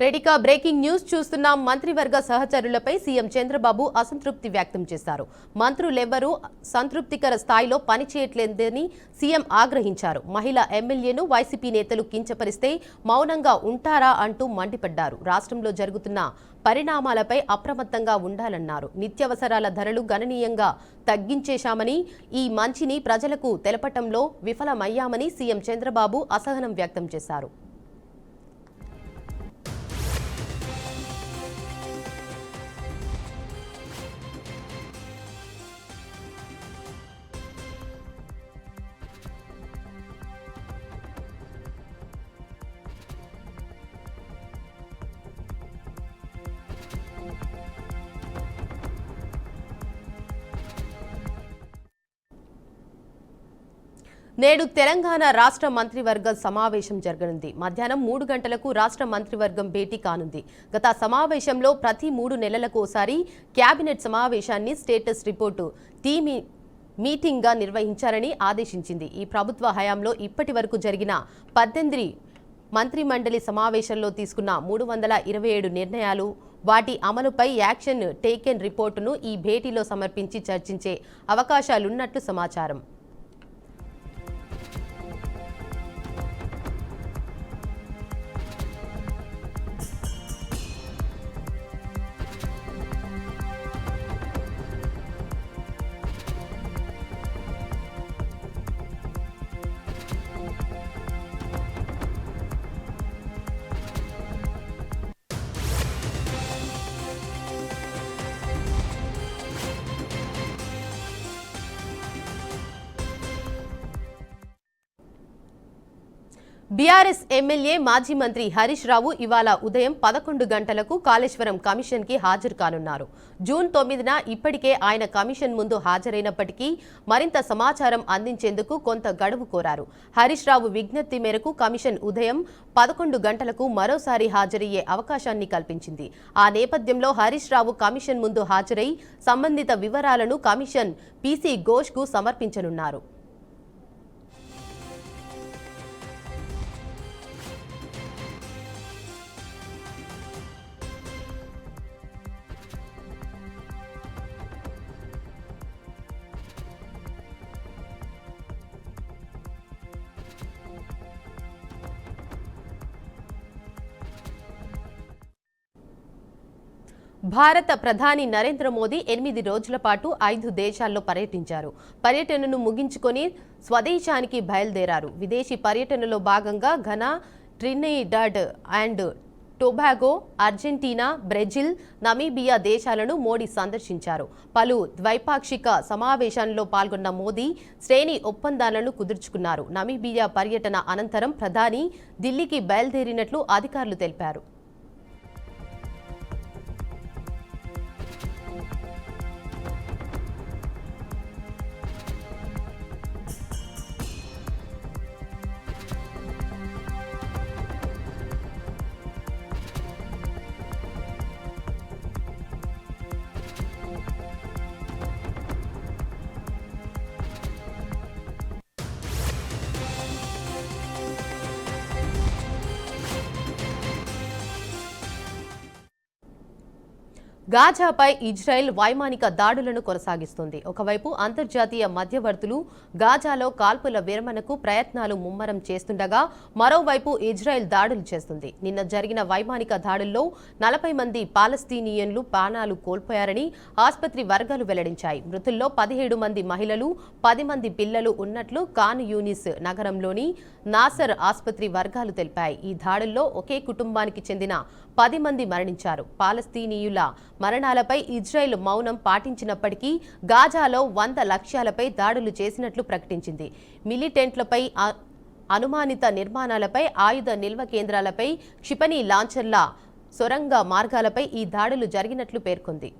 రెడికా breaking news చూస్తున్నాం. మంత్రివర్గ సహచరులపై CM Chandrababu అసంతృప్తి వ్యక్తం చేశారు. మంత్రులెవ్వరూ సంతృప్తికర స్థాయిలో పనిచేయట్లేదని సీఎం ఆగ్రహించారు. మహిళా ఎమ్మెల్యేను వైసీపీ నేతలు కించపరిస్తే మౌనంగా ఉంటారా అంటూ మండిపడ్డారు. రాష్ట్రంలో జరుగుతున్న పరిణామాలపై అప్రమత్తంగా ఉండాలన్నారు. నిత్యావసరాల ధరలు గణనీయంగా తగ్గించేశామని, ఈ మంచిని ప్రజలకు తెలపటంలో విఫలమయ్యామని సీఎం చంద్రబాబు అసహనం వ్యక్తం చేశారు. నేడు తెలంగాణ రాష్ట్ర మంత్రివర్గ సమావేశం జరగనుంది. మధ్యాహ్నం 3 గంటలకు రాష్ట్ర మంత్రివర్గం భేటీ కానుంది. గత సమావేశంలో ప్రతి 3 నెలలకు ఒకసారి కేబినెట్ సమావేశాన్ని స్టేటస్ రిపోర్టు మీటింగ్గా నిర్వహించాలని ఆదేశించింది. ఈ ప్రభుత్వ హయాంలో ఇప్పటి వరకు జరిగిన 18 మంత్రిమండలి సమావేశంలో తీసుకున్న 327 నిర్ణయాలు, వాటి అమలుపై యాక్షన్ టేకెన్ రిపోర్టును ఈ భేటీలో సమర్పించి చర్చించే అవకాశాలున్నట్లు సమాచారం. బీఆర్ఎస్ ఎమ్మెల్యే మాజీ మంత్రి హరీష్ రావు ఇవాళ ఉదయం 11 గంటలకు కాళేశ్వరం కమిషన్ కి హాజరు కానున్నారు. జూన్ 9న ఇప్పటికే ఆయన కమిషన్ ముందు హాజరైనప్పటికీ మరింత సమాచారం అందించేందుకు కొంత గడువు కోరారు. హరీష్ రావు విజ్ఞప్తి మేరకు కమిషన్ ఉదయం 11 గంటలకు మరోసారి హాజరయ్యే అవకాశాన్ని కల్పించింది. ఆ నేపథ్యంలో హరీష్ రావు కమిషన్ ముందు హాజరై సంబంధిత వివరాలను కమిషన్ పీసీ ఘోష్కు సమర్పించనున్నారు. భారత ప్రధాని నరేంద్ర మోదీ 8 రోజుల పాటు 5 దేశాల్లో పర్యటించారు. పర్యటనను ముగించుకొని స్వదేశానికి బయలుదేరారు. విదేశీ పర్యటనలో భాగంగా Ghana, Trinidad and Tobago, Argentina, Brazil, Namibia దేశాలను మోడీ సందర్శించారు. పలు ద్వైపాక్షిక సమావేశాల్లో పాల్గొన్న మోదీ శ్రేణి ఒప్పందాలను కుదుర్చుకున్నారు. నమీబియా పర్యటన అనంతరం ప్రధాని ఢిల్లీకి బయలుదేరినట్లు అధికారులు తెలిపారు. గాజాపై ఇజ్రాయెల్ వైమానిక దాడులను కొనసాగిస్తుంది. ఒకవైపు అంతర్జాతీయ మధ్యవర్తులు గాజాలో కాల్పుల విరమణకు ప్రయత్నాలు ముమ్మరం చేస్తుండగా మరోవైపు ఇజ్రాయెల్ దాడులు చేస్తుంది. నిన్న జరిగిన వైమానిక దాడుల్లో 40 మంది పాలస్తీనియన్లు ప్రాణాలు కోల్పోయారని ఆసుపత్రి వర్గాలు వెల్లడించాయి. మృతుల్లో 17 మంది మహిళలు, 10 మంది పిల్లలు ఉన్నట్లు ఖాన్ యూనిస్ నగరంలోని నాసర్ ఆసుపత్రి వర్గాలు తెలిపాయి. ఈ దాడుల్లో ఒకే కుటుంబానికి చెందిన 10 మంది మరణించారు. పాలస్తీనీయుల మరణాలపై ఇజ్రాయెల్ మౌనం పాటించినప్పటికీ గాజాలో 100 లక్ష్యాలపై దాడులు చేసినట్లు ప్రకటించింది. మిలిటెంట్లపై, అనుమానిత నిర్మాణాలపై, ఆయుధ నిల్వ కేంద్రాలపై, క్షిపణి లాంచర్ల, సొరంగ మార్గాలపై ఈ దాడులు జరిగినట్లు పేర్కొంది.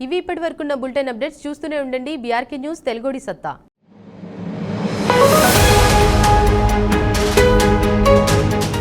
ఇవి ఇప్పటివరకున్న బులెటిన్ అప్డేట్స్. చూస్తూనే ఉండండి బీఆర్కే న్యూస్ తెలుగుడి సత్తా.